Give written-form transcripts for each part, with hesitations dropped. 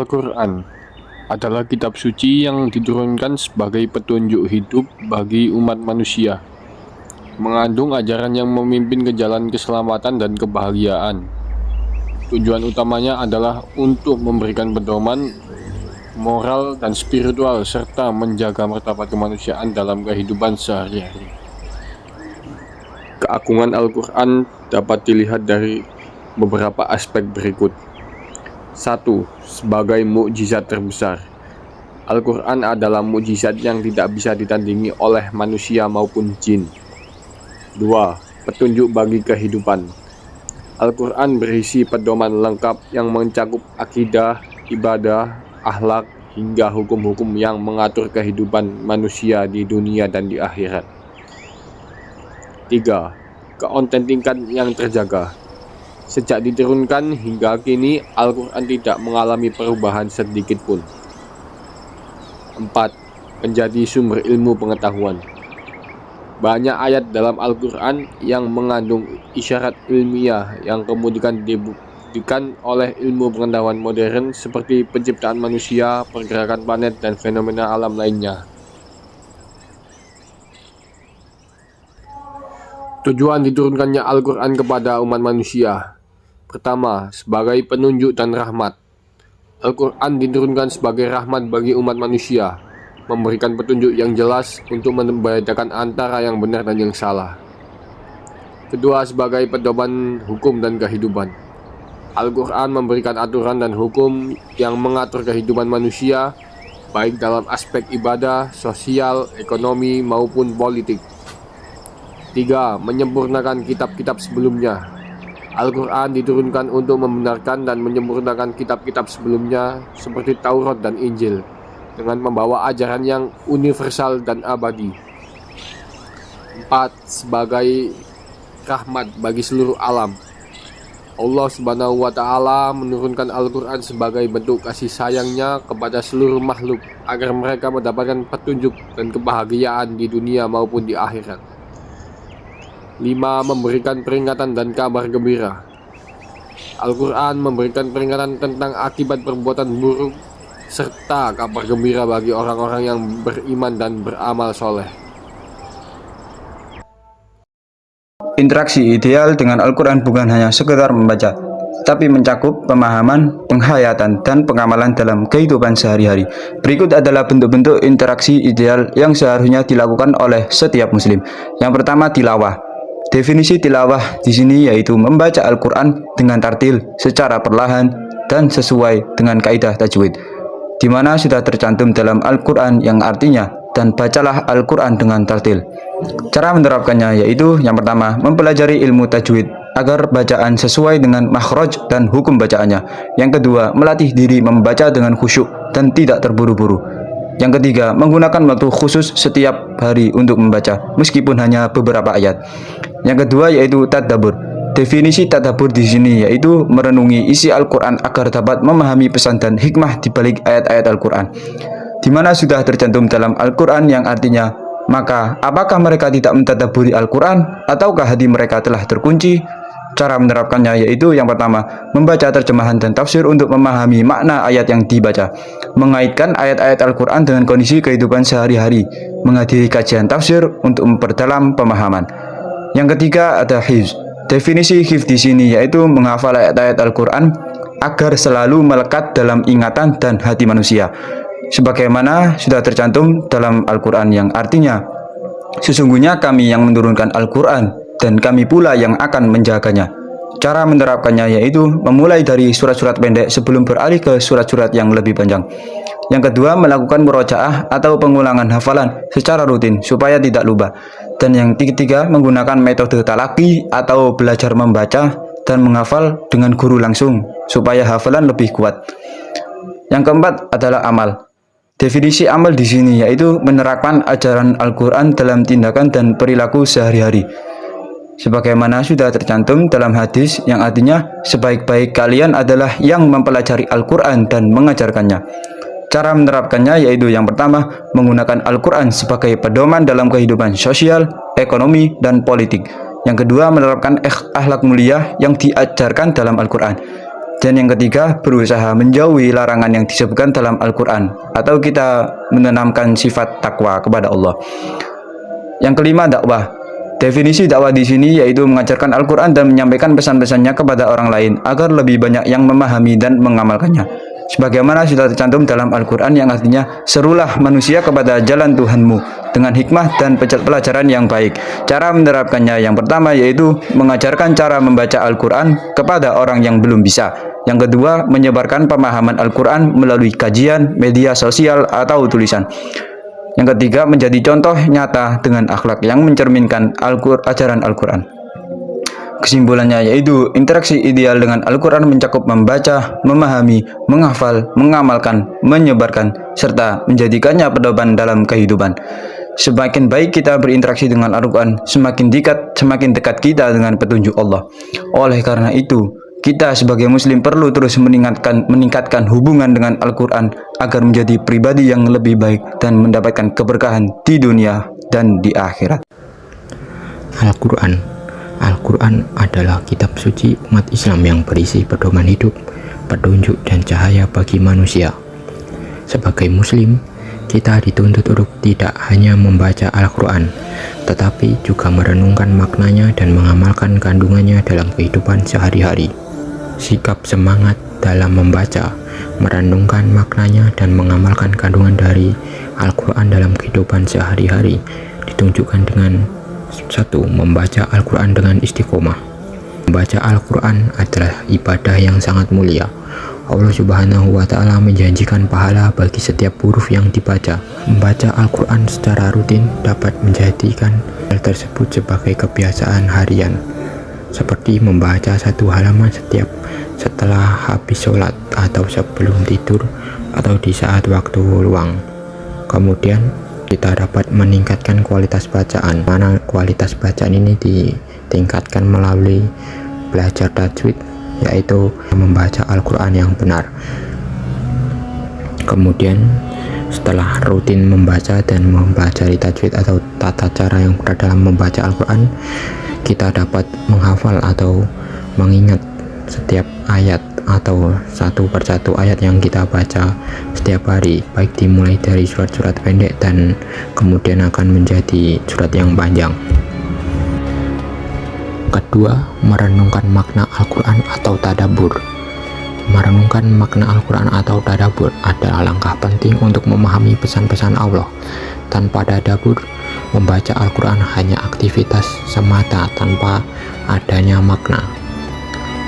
Al-Quran adalah kitab suci yang diturunkan sebagai petunjuk hidup bagi umat manusia, mengandung ajaran yang memimpin ke jalan keselamatan dan kebahagiaan. Tujuan utamanya adalah untuk memberikan pedoman moral dan spiritual serta menjaga martabat kemanusiaan dalam kehidupan sehari-hari. Keagungan Al-Quran dapat dilihat dari beberapa aspek berikut. 1. Sebagai mukjizat terbesar. Al-Quran adalah mukjizat yang tidak bisa ditandingi oleh manusia maupun jin. 2. Petunjuk bagi kehidupan. Al-Quran berisi pedoman lengkap yang mencakup akidah, ibadah, akhlak, hingga hukum-hukum yang mengatur kehidupan manusia di dunia dan di akhirat. 3. Keautentikan yang terjaga. Sejak diturunkan hingga kini, Al-Quran tidak mengalami perubahan sedikit pun. 4. Menjadi sumber ilmu pengetahuan. Banyak ayat dalam Al-Quran yang mengandung isyarat ilmiah yang kemudian dibuktikan oleh ilmu pengetahuan modern seperti penciptaan manusia, pergerakan planet, dan fenomena alam lainnya. Tujuan diturunkannya Al-Quran kepada umat manusia. Pertama, sebagai penunjuk dan rahmat. Al-Quran diturunkan sebagai rahmat bagi umat manusia, memberikan petunjuk yang jelas untuk membedakan antara yang benar dan yang salah. Kedua, sebagai pedoman hukum dan kehidupan. Al-Quran memberikan aturan dan hukum yang mengatur kehidupan manusia, baik dalam aspek ibadah, sosial, ekonomi, maupun politik. 3. Menyempurnakan kitab-kitab sebelumnya. Al-Quran diturunkan untuk membenarkan dan menyempurnakan kitab-kitab sebelumnya seperti Taurat dan Injil dengan membawa ajaran yang universal dan abadi. 4. Sebagai rahmat bagi seluruh alam. Allah Subhanahu wa Ta'ala menurunkan Al-Quran sebagai bentuk kasih sayangnya kepada seluruh makhluk agar mereka mendapatkan petunjuk dan kebahagiaan di dunia maupun di akhirat. 5. Memberikan peringatan dan kabar gembira. Al-Quran memberikan peringatan tentang akibat perbuatan buruk serta kabar gembira bagi orang-orang yang beriman dan beramal soleh. Interaksi ideal dengan Al-Quran bukan hanya sekedar membaca, tapi mencakup pemahaman, penghayatan, dan pengamalan dalam kehidupan sehari-hari. Berikut adalah bentuk-bentuk interaksi ideal yang seharusnya dilakukan oleh setiap muslim. Yang pertama, tilawah. Definisi tilawah di sini yaitu membaca Al-Quran dengan tartil secara perlahan dan sesuai dengan kaidah tajwid, di mana sudah tercantum dalam Al-Quran yang artinya, dan bacalah Al-Quran dengan tartil. Cara menerapkannya yaitu yang pertama, mempelajari ilmu tajwid agar bacaan sesuai dengan makhraj dan hukum bacaannya. Yang kedua, melatih diri membaca dengan khusyuk dan tidak terburu-buru. Yang ketiga, menggunakan waktu khusus setiap hari untuk membaca, meskipun hanya beberapa ayat. Yang kedua yaitu tadabbur. Definisi tadabbur di sini yaitu merenungi isi Al-Quran agar dapat memahami pesan dan hikmah di balik ayat-ayat Al-Quran, di mana sudah tercantum dalam Al-Quran yang artinya, maka apakah mereka tidak mentadabburi Al-Quran ataukah hati mereka telah terkunci? Cara menerapkannya yaitu yang pertama, membaca terjemahan dan tafsir untuk memahami makna ayat yang dibaca, mengaitkan ayat-ayat Al-Quran dengan kondisi kehidupan sehari-hari, menghadiri kajian tafsir untuk memperdalam pemahaman. Yang ketiga ada hifz. Definisi hifz di sini yaitu menghafal ayat-ayat Al-Quran agar selalu melekat dalam ingatan dan hati manusia, sebagaimana sudah tercantum dalam Al-Quran yang artinya, sesungguhnya kami yang menurunkan Al-Quran dan kami pula yang akan menjaganya. Cara menerapkannya yaitu memulai dari surat-surat pendek sebelum beralih ke surat-surat yang lebih panjang. Yang kedua, melakukan murojaah atau pengulangan hafalan secara rutin supaya tidak lupa. Dan yang ketiga, menggunakan metode talaki atau belajar membaca dan menghafal dengan guru langsung supaya hafalan lebih kuat. Yang keempat adalah amal. Definisi amal di sini yaitu menerapkan ajaran Al-Quran dalam tindakan dan perilaku sehari-hari, sebagaimana sudah tercantum dalam hadis yang artinya, sebaik-baik kalian adalah yang mempelajari Al-Quran dan mengajarkannya. Cara menerapkannya yaitu yang pertama, menggunakan Al-Quran sebagai pedoman dalam kehidupan sosial, ekonomi, dan politik. Yang kedua, menerapkan akhlak mulia yang diajarkan dalam Al-Quran. Dan yang ketiga, berusaha menjauhi larangan yang disebutkan dalam Al-Quran, atau kita menanamkan sifat takwa kepada Allah. Yang kelima, dakwah. Definisi dakwah di sini yaitu mengajarkan Al-Quran dan menyampaikan pesan-pesannya kepada orang lain agar lebih banyak yang memahami dan mengamalkannya. Sebagaimana sudah tercantum dalam Al-Quran yang artinya, serulah manusia kepada jalan Tuhanmu dengan hikmah dan pelajaran yang baik. Cara menerapkannya yang pertama yaitu mengajarkan cara membaca Al-Quran kepada orang yang belum bisa. Yang kedua, menyebarkan pemahaman Al-Quran melalui kajian, media sosial, atau tulisan. Yang ketiga, menjadi contoh nyata dengan akhlak yang mencerminkan ajaran Al-Quran. Kesimpulannya yaitu interaksi ideal dengan Al-Quran mencakup membaca, memahami, menghafal, mengamalkan, menyebarkan, serta menjadikannya pedoman dalam kehidupan. Semakin baik kita berinteraksi dengan Al-Quran, semakin dekat kita dengan petunjuk Allah. Oleh karena itu, kita sebagai muslim perlu terus meningkatkan hubungan dengan Al-Quran agar menjadi pribadi yang lebih baik dan mendapatkan keberkahan di dunia dan di akhirat. Al-Quran adalah kitab suci umat Islam yang berisi pedoman hidup, petunjuk, dan cahaya bagi manusia. Sebagai muslim, kita dituntut untuk tidak hanya membaca Al-Quran, tetapi juga merenungkan maknanya dan mengamalkan kandungannya dalam kehidupan sehari-hari. Sikap semangat dalam membaca, merenungkan maknanya, dan mengamalkan kandungan dari Al-Quran dalam kehidupan sehari-hari ditunjukkan dengan 1. Membaca Al-Quran dengan istiqomah. Membaca Al-Quran adalah ibadah yang sangat mulia. Allah Subhanahu wa Ta'ala menjanjikan pahala bagi setiap huruf yang dibaca. Membaca Al-Quran secara rutin dapat menjadikan hal tersebut sebagai kebiasaan harian, seperti membaca 1 halaman setelah habis sholat, atau sebelum tidur, atau di saat waktu luang. Kemudian kita dapat meningkatkan kualitas bacaan, mana kualitas bacaan ini ditingkatkan melalui belajar tajwid, yaitu membaca Al-Quran yang benar. Kemudian setelah rutin membaca dan mempelajari tajwid atau tata cara yang benar dalam membaca Al-Quran, kita dapat menghafal atau mengingat setiap ayat atau satu persatu ayat yang kita baca setiap hari, baik dimulai dari surat-surat pendek dan kemudian akan menjadi surat yang panjang. Kedua, merenungkan makna Al-Quran atau tadabbur. Merenungkan makna Al-Quran atau tadabbur adalah langkah penting untuk memahami pesan-pesan Allah. Tanpa tadabbur, membaca Al-Quran hanya aktivitas semata tanpa adanya makna.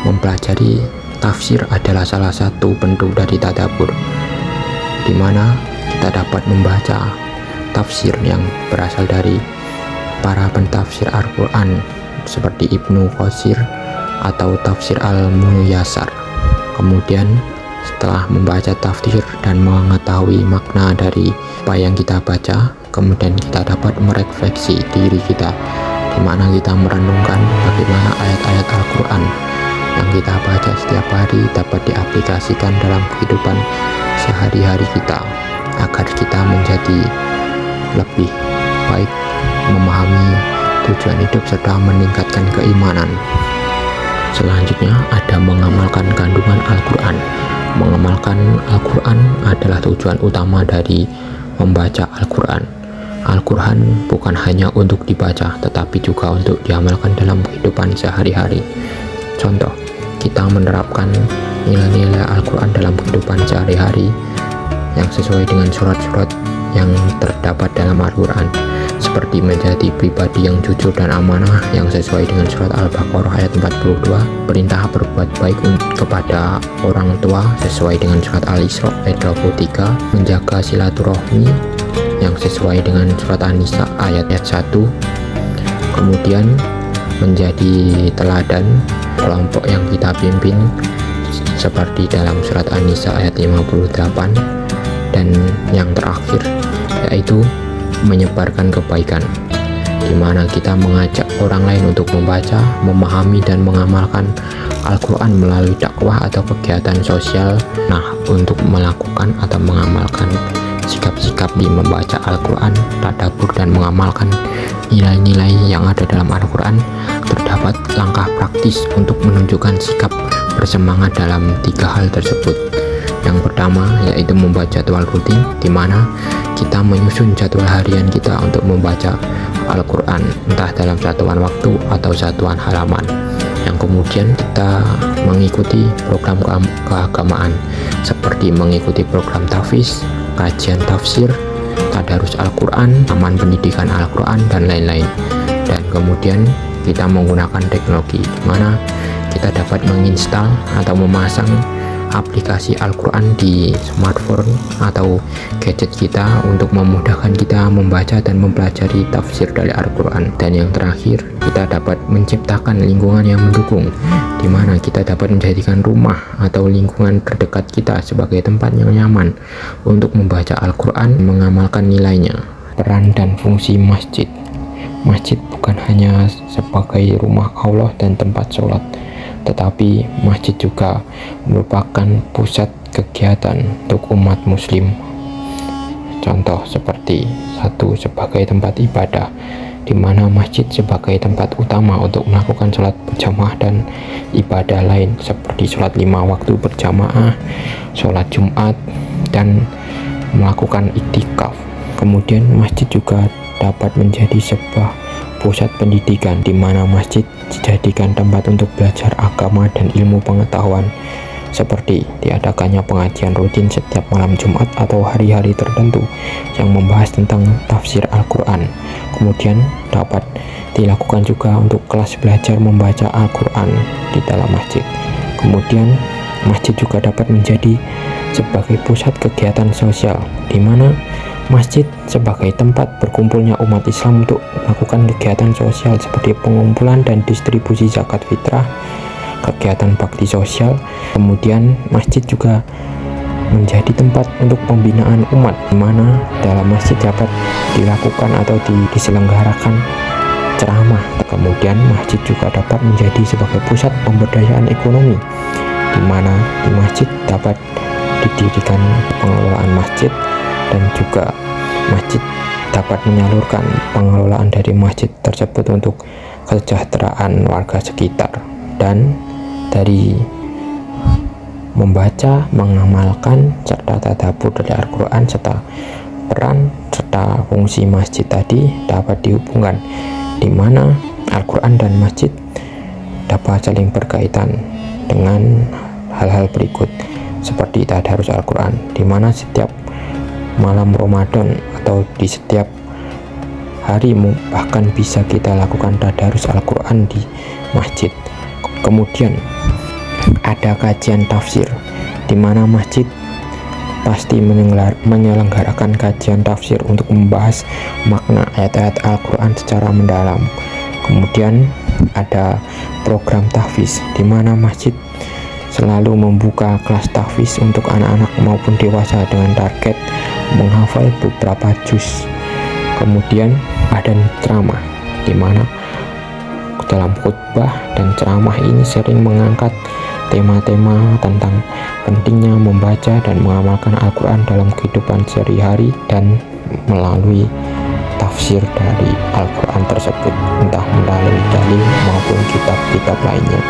Mempelajari tafsir adalah salah satu bentuk dari tadabbur, di mana kita dapat membaca tafsir yang berasal dari para pentafsir Al-Quran seperti Ibnu Katsir atau tafsir Al-Muyassar. Kemudian setelah membaca tafsir dan mengetahui makna dari apa yang kita baca, kemudian kita dapat merefleksi diri kita, di mana kita merenungkan bagaimana ayat-ayat Al-Quran yang kita baca setiap hari dapat diaplikasikan dalam kehidupan sehari-hari kita, agar kita menjadi lebih baik memahami tujuan hidup serta meningkatkan keimanan. Selanjutnya ada mengamalkan kandungan Al-Quran. Mengamalkan Al-Quran adalah tujuan utama dari membaca Al-Quran. Al-Quran bukan hanya untuk dibaca, tetapi juga untuk diamalkan dalam kehidupan sehari-hari. Contoh, kita menerapkan nilai-nilai Al-Quran dalam kehidupan sehari-hari yang sesuai dengan surat-surat yang terdapat dalam Al-Quran, seperti menjadi pribadi yang jujur dan amanah yang sesuai dengan surat Al-Baqarah ayat 42, perintah berbuat baik kepada orang tua sesuai dengan surat Al-Isra ayat 23, menjaga silaturahmi yang sesuai dengan surat An-Nisa ayat 1, kemudian menjadi teladan kelompok yang kita pimpin seperti dalam surat An-Nisa ayat 58, dan yang terakhir yaitu menyebarkan kebaikan, di mana kita mengajak orang lain untuk membaca, memahami, dan mengamalkan Al-Quran melalui dakwah atau kegiatan sosial. Nah, untuk melakukan atau mengamalkan sikap-sikap di membaca Al-Quran, tadabbur, dan mengamalkan nilai-nilai yang ada dalam Al-Quran, terdapat langkah praktis untuk menunjukkan sikap bersemangat dalam 3 hal tersebut. Yang pertama yaitu membuat jadwal rutin, di mana kita menyusun jadwal harian kita untuk membaca Al-Quran, entah dalam satuan waktu atau satuan halaman. Yang kemudian kita mengikuti program keagamaan seperti mengikuti program tahfiz, kajian tafsir, tadarus Al-Quran, taman pendidikan Al-Quran, dan lain-lain. Dan kemudian kita menggunakan teknologi, di mana kita dapat menginstal atau memasang aplikasi Al-Quran di smartphone atau gadget kita untuk memudahkan kita membaca dan mempelajari tafsir dari Al-Quran. Dan yang terakhir, kita dapat menciptakan lingkungan yang mendukung, di mana kita dapat menjadikan rumah atau lingkungan terdekat kita sebagai tempat yang nyaman untuk membaca Al-Quran, mengamalkan nilainya. Peran dan fungsi masjid. Masjid bukan hanya sebagai rumah Allah dan tempat sholat, tetapi masjid juga merupakan pusat kegiatan untuk umat muslim. Contoh seperti 1. Sebagai tempat ibadah, di mana masjid sebagai tempat utama untuk melakukan sholat berjamaah dan ibadah lain seperti sholat 5 waktu berjamaah, sholat Jumat, dan melakukan iktikaf. Kemudian masjid juga dapat menjadi sebuah pusat pendidikan, di mana masjid dijadikan tempat untuk belajar agama dan ilmu pengetahuan, seperti diadakannya pengajian rutin setiap malam Jumat atau hari-hari tertentu yang membahas tentang tafsir Al-Quran. Kemudian dapat dilakukan juga untuk kelas belajar membaca Al-Quran di dalam masjid. Kemudian masjid juga dapat menjadi sebagai pusat kegiatan sosial, di mana masjid sebagai tempat berkumpulnya umat Islam untuk melakukan kegiatan sosial seperti pengumpulan dan distribusi zakat fitrah, kegiatan bakti sosial. Kemudian masjid juga menjadi tempat untuk pembinaan umat, di mana dalam masjid dapat dilakukan atau diselenggarakan ceramah. Kemudian masjid juga dapat menjadi sebagai pusat pemberdayaan ekonomi, di mana di masjid dapat didirikan pengelolaan masjid, dan juga masjid dapat menyalurkan pengelolaan dari masjid tersebut untuk kesejahteraan warga sekitar. Dan dari membaca, mengamalkan, serta tadabbur dari Al-Quran, serta peran serta fungsi masjid tadi dapat dihubungkan, di mana Al-Quran dan masjid dapat saling berkaitan dengan hal-hal berikut, seperti tadarus Al-Quran, di mana setiap malam Ramadan atau di setiap hari bahkan bisa kita lakukan tadarus Al-Quran di masjid. Kemudian ada kajian tafsir, di mana masjid pasti menyelenggarakan kajian tafsir untuk membahas makna ayat-ayat Al-Quran secara mendalam. Kemudian ada program tahfiz, di mana masjid selalu membuka kelas tahfiz untuk anak-anak maupun dewasa dengan target menghafal beberapa juz. Kemudian ada ceramah, di mana dalam khutbah dan ceramah ini sering mengangkat tema-tema tentang pentingnya membaca dan mengamalkan Al-Quran dalam kehidupan sehari-hari dan melalui tafsir dari Al-Quran tersebut, entah melalui dalil maupun kitab-kitab lainnya.